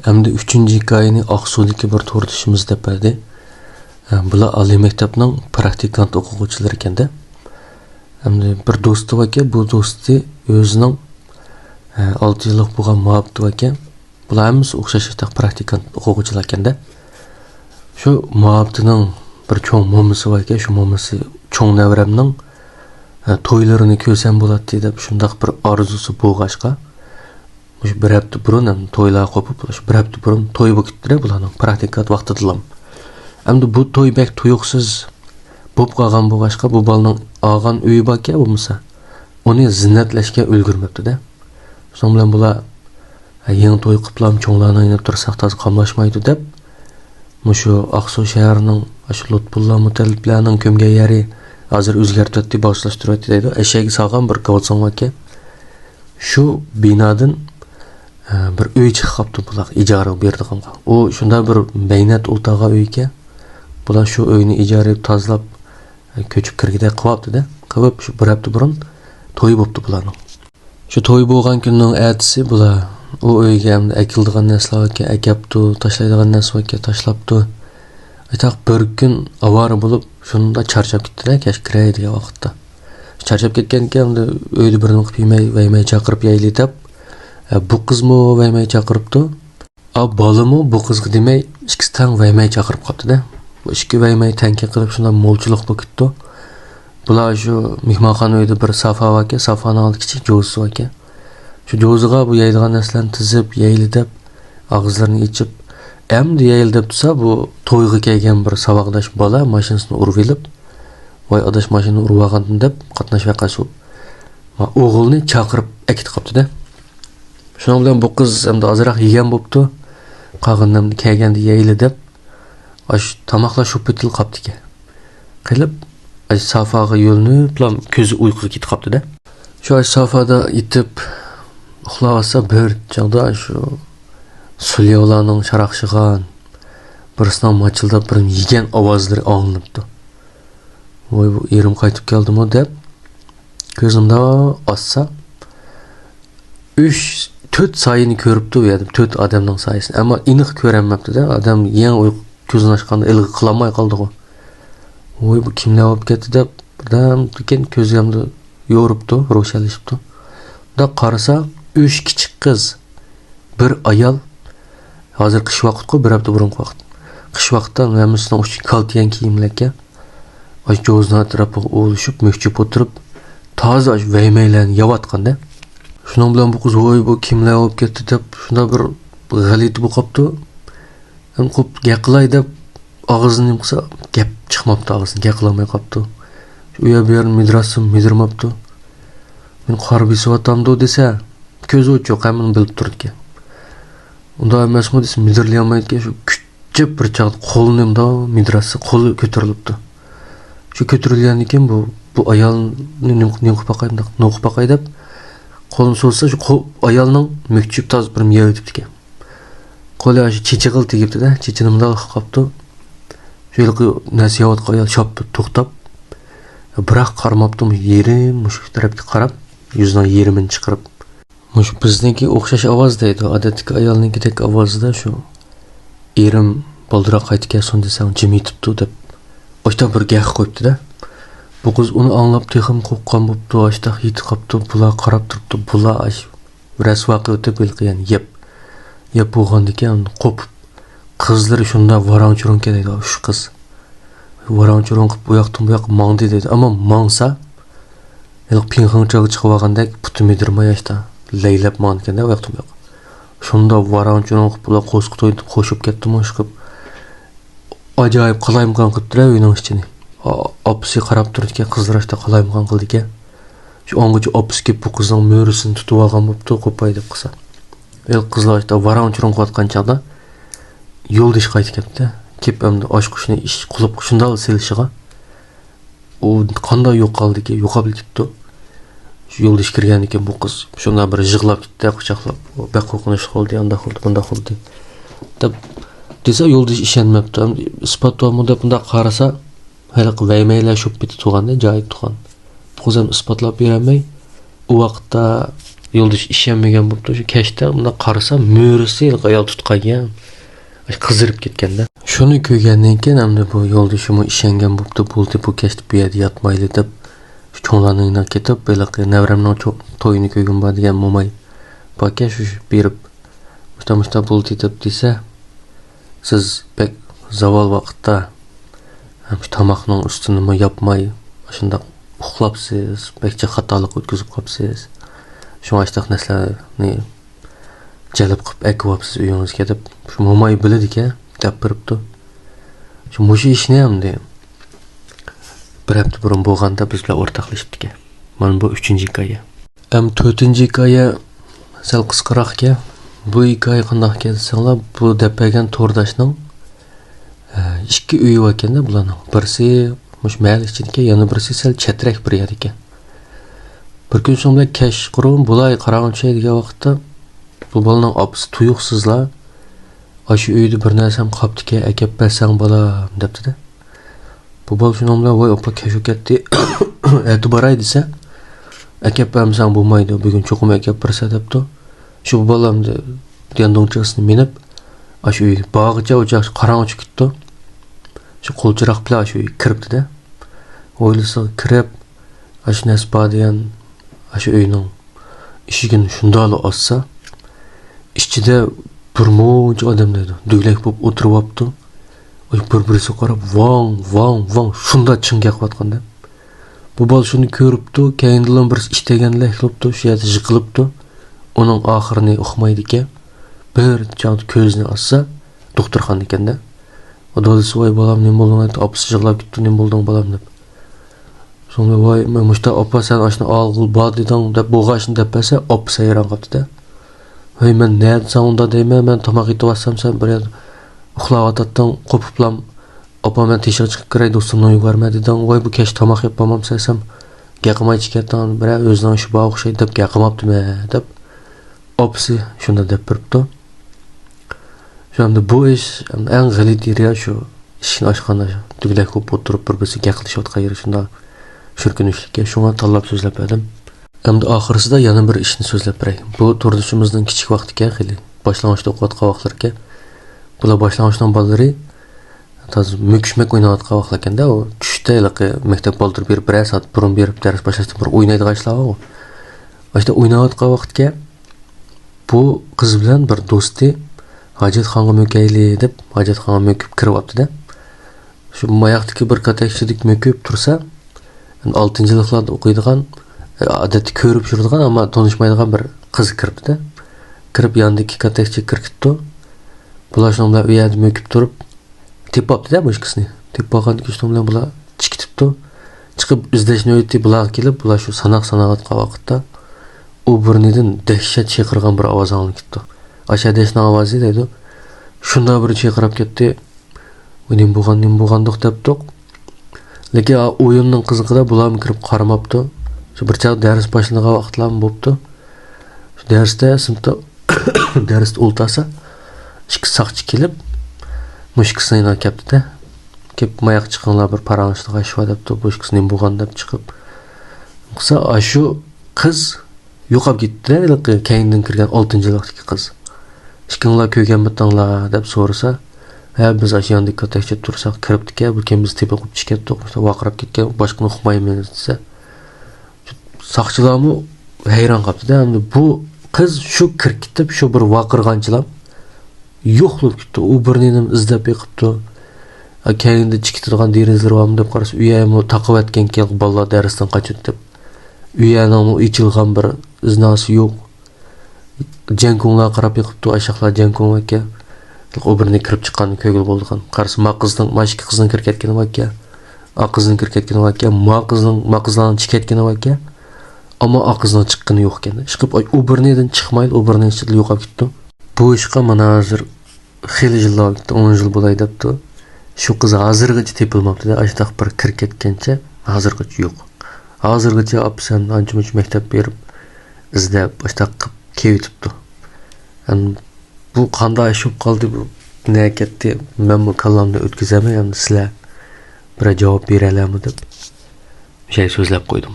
Hamda 3-cü hikoyani Aqsu'dagi bir to'rtishimiz deb berdi. Bular oliy maktabning praktikant o'quvchilari ekanda. Hamda bir do'sti bor ekan, bu do'sti o'zining 6 yillik bo'lgan muhabbati bor ekan. Bular hammasi o'xshash praktikant o'quvchilar ekanda. Shu muhabbatining bir cho'ng momisi bor ekan, shu momisi cho'ng navramning to'ylarini ko'rsam bo'ladi deb shunday bir orzusi bo'lg'ashqa. Bir hafta burun ham to'ylar qo'yib, bir hafta burun to'y bo'libdi bularning praktikat vaqtida. Endi bu to'y bek tuyuqsiz bo'lib qolgan bo'lg'ashqa bu bolaning olgan uyi bor ekan, bo'lmasa uni zinnatlashga ulgurmabdi-da. Shuning bilan bular yangi to'y qilib cho'nglarni o'ynab tursak toz qamlashmaydi deb mushu Aqsu shahrining shu Lutfullo mutalliblarning ko'mgan yeri hozir o'zgartirib boshlashtiryapti deydi. Eshagi sog'an bir qovson ekan. Shu binodan bir uy chiqib qopti bular ijara berdigan. U shunda bir Baynat o'rtog'i uy ekan. Bular shu uyni ijaraga tozalab ko'chib kirgida qilibdi-da. Qilib shu bir hafta burun to'y bo'libdi bularning. Shu to'y bo'lgan kunning ertasi bular u uyga ham akildigan narsalarga akapti, tashlaydigan narsalarga tashlabdi. Aytaq bir kun avara bo'lib shunda charchab ketdi-da, kesh kiray degan vaqtda. Charchab ketgan ekan, uyda birini qilib vaymay chaqirib yayli deb bu qizmi vaymay chaqiribdi. Bolami bu qizga demay ikkisi tang vaymay chaqirib qopti-da. Bu ikki vaymay tanki qilib shunday mo'lchilik bo'lib ketdi. Bular shu mehmonxona uyida bir sofa bor ekan, sofaning oldida kichik jo'zi bor ekan. Shu jo'ziga bu yeydigan narsalarni tizib, yeyli deb og'izlarini ichib, endi yeyli deb tursa bu to'yga kelgan bir saboqdosh bola mashinasini urib olib, voy adash mashinani urib olgandim deb qatnashib qolsa, o'g'ilni chaqirib akit qopti-da. Shuning bilan bu qiz endi ozroq yegan bo'pti. Qog'indan kelganda yeyli deb ash tomoqlar shu bitil qopti ekan. Qilib ash sofaga yo'linib, ko'zi uyquga ketib qopti-da. Shu ash sofada yetib uxlasa bir chaqda shu sulyolarning sharaqshigan birisining machildab bir yegan ovozlari anglabdi. Voy bu erim qaytib keldimi deb ko'zimda assa 3-4 sayini ko'ribdi u yerda, 4 odamning sayisini, ammo aniq ko'ranmabdi-da. Odam yana ko'zini ochganda ilg'i qilamay qoldi-ku. Voy bu kimlar olib ketdi deb birdan keyin ko'zimni yo'ribdi, ro'shanlashibdi. Bunda qarasa 3 kichik qiz, bir ayol. Hozir qish vaqti-ku, bir hafta burun vaqt. Qish vaqtida hammasini uch kaltiyan kiyimlarga ash jo'zdan atrofiga o'lishib, mechib o'tirib, toza ash vaymaylarni yavatganda. Shuning bilan bu qiz voy bu kimlar olib ketdi deb shunda bir g'alati bo'lib qopti. Ham qo'p gaqilay deb og'zini qilsa, gap chiqmabdi, og'zini gaqlamay qopti. U yer bu yer midrasim midirmabdi. Men qarib esayotamdi desa, ko'zi o'chiq, hamini bilib turdi. Unda emasmi desa, midirlayolmaydi, shu kuchib bir chaqda qo'lini midrasi qo'li ko'tarilibdi. Shu ko'tarilgan ekan bu ayolni no'qib baqay deb qo'lini so'zsa shu ayolning mukchib toz bir miya o'tibdi ekan. Qo'li shu chichig'il tegibdi-da, chichinimda qolibdi. Shu yilqi nasiyat qo'yib chopdi, to'xtab. Biroq qarmabdim, yerim mush tarafga qarab, yuzining yerimini chiqarib. Mush bizniki o'xshash ovoz deydi, odatdagi ayolnikidek ovozda shu erim boldiroq qaytib kelsin desam jim yetibdi deb. O'shda bir gah qo'yibdi-da. Bu qiz uni anglab texim qo'qqan bo'pti, ashta yetib qopti, bular qarab turibdi, bular ash rasvoqi o'tib ilqiyan yeb bo'lgandikan qo'pib. Qizlari shunda varanchurun keladi, shu qiz. Varanchurun qilib bu yoqdan bu yoqqa mangdi dedi, ammo mangsa ilq pinxonchaga chiqib olgandek puti medirmay ashta laylab manganda u yoqdan bu yoqqa. Shunda varanchurun qilib bular qo'shiq to'yib qo'shib ketdi mo'shqib. Ajoyib qalayimqon qilibdi uyning ichini. Opisi qarab turdi, qizlarashda qalayimqon qildi ekan. Shu ongacha opisi kelib bu qizning mo'risini tutib olgan bo'pti, qo'pay deb qilsa. Qizlarashda varanchurun qilayotgan chaqda yo'ldish qaytib ketdi. Kelib endi osh qushni ish qilib shunday selishiga u qanday yo'qoldi-ki, yo'qolib ketdi. Shu yo'ldish kirgan ekan bu qiz. Shunda bir yig'lab ketdi, quchoqlab, "Baq qo'rqinish qildi, anda qildi, bunda qildi." deb desa yo'ldish ishonmabdi. Isbotmi deb bunda qarasa, hali vaymaylar shub bitib turganda, joyi turgan. Bu qiz ham isbotlab berolmay, u vaqtda yo'ldosh ishonmagan bo'pti. Shu kechda unda qarasam, mo'risi ayol tutqagan. Qizirib ketganda. Shuni ko'rgandan keyin hamda bu yo'ldoshim ishongan bo'pti, bo'ldi bu kechda bu yerda yotmayli deb cho'nglarning ketib, beliqi navramning to'yini ko'rgan bor degan mo'may. Baka shu berib mushta bo'ldi deb desa, siz bek zavol vaqtda tomoqning ustini yopmay, shunda uxlabsiz, bekcha xatolik o'tkazib qolibsiz. Shu ashtaq narsalarni jalb qilib akyapsiz uyingizga deb shu mo'may biladi-ku, deb biribdi. Shu mushi ishni ham de bir hafta burun bo'lganda biz bilan o'rtoqlashibdi. Mana bu 3-hikoya. Ham 4-hikoya sal qisqaroqga. Bu hikoya qanday desanglar, bu depagan to'rdashning ikki uyi bor ekanda bularning. Birisi mush mahal ichidagi, yana birisi sal chetrak bir yer ekan. Bir kun so'ng kesh qurum bulay qarong'ucha degan vaqtda bu bolaning opasi tuyuqsizlar shu uyda bir narsam qoptiki, akab bersang bolam debdi-da. Bu bola shuninglar voy opa kesh ketdi. Eti boray desa, akab bersang bo'lmaydi, bugun cho'qim akab bersa debdi. Shu bolamni diyandongchasini minib, shu uy bog'icha o'chaq qarong'ucha ketdi. Shu qo'lchiroq bilan shu uy kiribdi-da. O'ylasa kirib, shu nasba degan shu uyning eshigini shundoq ochsa, ichida bir muncha odamlar duylak bo'lib o'tiribdi. Bir-biriga qarab vong vong vong shunda chingaq qotganda. Bu bol shuni ko'ribdi, keyindan bir ishtaganlar qilibdi, shu yerda yiqilibdi. Uning oxirini uqmaydi ekan. Bir chaq ko'zni ochsa, doktorxona ekanda. Odolisi voy bolam nima bo'ldi? Opasi yig'lab ketdi, nima bo'ldi bolam deb. Sonra voy mushta opa sen ashni olg'il bor deding deb bo'g'ashni deb bersa, opasi hayron qoldi-da. Voy men ne desam unda deyman, men tomoq yetib olsam sen bir yer uxlayotding, qo'piblam opa men teshik chiqib kiray do'stimni yuborma deding. Voy bu kech tomoq yeb olmam desam, gaqimay chiqatdan bir o'zining shu bog' o'xshaydi deb gaqimabdimi deb opasi shunda deb biribdi. Shunda bu ish eng g'alit yeri shu ishni ochganda duglak bo'lib o'tirib bir-birisi gaqlashayotgan yeri shunda shirkinishlikka shunga tanlab so'zlab berdim. Endi oxirisida yana bir ishni so'zlab beray. Bu turdishimizning kichik vaqtiga, xili boshlang'ich o'qiyotgan vaqtlarga. Bular boshlang'ich bolalari toz mukishmak o'ynayotgan vaqt ekanda, u tushda maktab boldir bir soat burun berib dars boshlashdan bir o'ynaydigan ishlar u. Ashta o'ynayotgan vaqtga bu qiz bilan bir do'sti hojatxonaga mukayli deb hojatxonaga mukib kiryapti-da. Shu moyoqdagi bir qatakchilik mukib tursa, 6-yilliklarda o'qiydigan, odatda ko'rib yuradigan, ammo tanishmaydigan bir qiz kiribdi-da. Kirib yonidagi qatakchi kiribdi. Bular shundan bilan u yerda mukib turib, tepibdi-da bu qizni. Tepib olgan kishdan bilan bular chiqibdi. Chiqib izlashni o'tdi, bular kelib, bular shu sanoq-sanoqatgan vaqtda u burnidan dahshat chaqirgan bir ovoz angladi. Ashadashning ovozi deydi. Shunda bir chaqirib ketdi. Uning bo'lgandoq debdi. Lekin o'yinning qiziqida bular kirib qaramabdi. Shu bir chaq dars boshlagan vaqtlar bo'pti. Shu darsda sinfda darsda o'ltasa ikki saqchi kelib mushkisini olib kelib mayoq chiqinglar bir paranglashga shva debdi. Bu ishkisini bo'lgan deb chiqib. Qisa shu qiz yo'qolib ketdi. Keyindan kirgan 6-yillik qiz. Ishkinglar ko'rgan bitanglar deb so'rasa, ha biz ashiyanda katakcha tursak kiribdik, bir kimimiz tepib chiqibdik, vaqirab ketgan, boshqani uqmaymiz desa. Saqchilarmi hayron qoldi-da. Endi bu qiz shu kirib ketib, shu bir vaqirganchilar yo'qlab ketdi. U birni izlab yiqibdi. Keyinda chiqtirgan derizlar varmi deb qarasa, uyami taqib etgan kel bolalar darsdan qochib deb. Uyani ichilgan bir iznasi yo'q. Jankunlar qarab yiqibdi, ashaqlar jankunga. O birini kirib chiqqan ko'gil bo'lgan. Qarsa ma qizning, mashki qizning kirib ketgani vakka. A qizning kirib ketgani vakka, ma qizlarning chiqib ketgani vakka. Ammo a qizning chiqqani yo'q ekan. Chiqib u birinidan chiqmaydi, u birining ichida yo'qolib ketdi. Bu ishqa mana hozir xili yillar o'tdi, 10 yil bo'lay debdi. Shu qiz hozirgacha tepilmabdi-da, ashtaq bir kirib ketgancha hozirgacha yo'q. Hozirgacha opsam ancha-muncha maktab berib izlab ashtaq kelibdi. Bu qanday ish bo'lib qoldi bu? Ne ketdi? Men bu kallamni o'tkazaman, endi sizlar bir javob bera olammi deb şey so'zlab qo'ydim.